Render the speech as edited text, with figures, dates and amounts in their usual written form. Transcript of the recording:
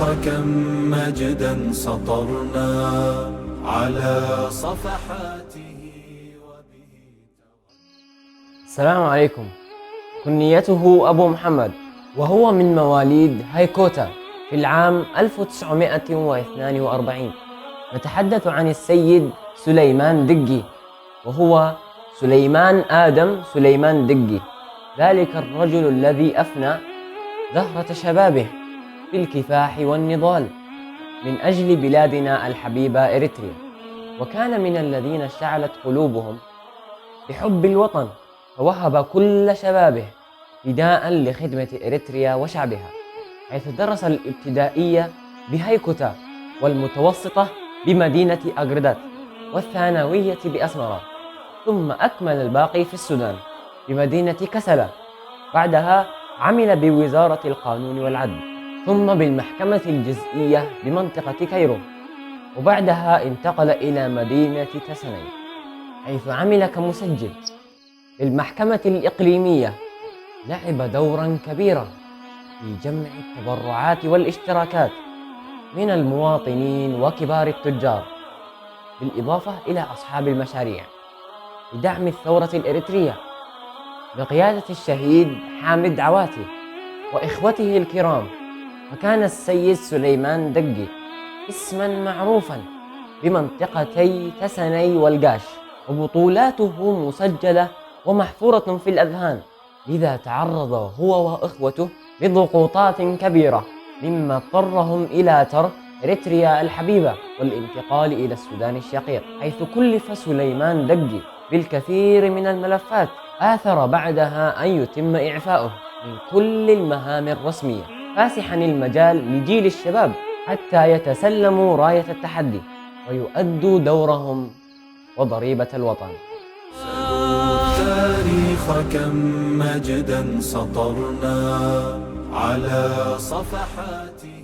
كم مجدا سطرنا على صفحاته السلام عليكم. كنيته أبو محمد، وهو من مواليد هايكوتا في العام 1942. نتحدث عن السيد سليمان دقي، وهو سليمان آدم سليمان دقي، ذلك الرجل الذي أفنى زهرة شبابه في الكفاح والنضال من أجل بلادنا الحبيبة إريتريا، وكان من الذين اشتعلت قلوبهم بحب الوطن، فوهب كل شبابه فداء لخدمة إريتريا وشعبها، حيث درس الابتدائية بهايكوتا، والمتوسطة بمدينة أغردات، والثانوية بأسمرة، ثم أكمل الباقي في السودان بمدينة كسلا. بعدها عمل بوزارة القانون والعدل، ثم بالمحكمة الجزئية بمنطقة كايرو، وبعدها انتقل إلى مدينة تسني، حيث عمل كمسجل. في المحكمة الإقليمية لعب دورا كبيرا في جمع التبرعات والاشتراكات من المواطنين وكبار التجار، بالإضافة إلى أصحاب المشاريع، لدعم الثورة الإريترية بقيادة الشهيد حامد عواتي وإخوته الكرام. فكان السيد سليمان دقي اسما معروفا بمنطقتي تسني والقاش، وبطولاته مسجلة ومحفورة في الأذهان، لذا تعرض هو وإخوته لضغوطات كبيرة، مما اضطرهم إلى ترك إريتريا الحبيبة والانتقال إلى السودان الشقيق، حيث كلف سليمان دقي بالكثير من الملفات. آثر بعدها أن يتم إعفاؤه من كل المهام الرسمية، فاسحا المجال لجيل الشباب حتى يتسلموا راية التحدي ويؤدوا دورهم وضريبة الوطن. التاريخ كم مجدا سطرنا على صفحاته.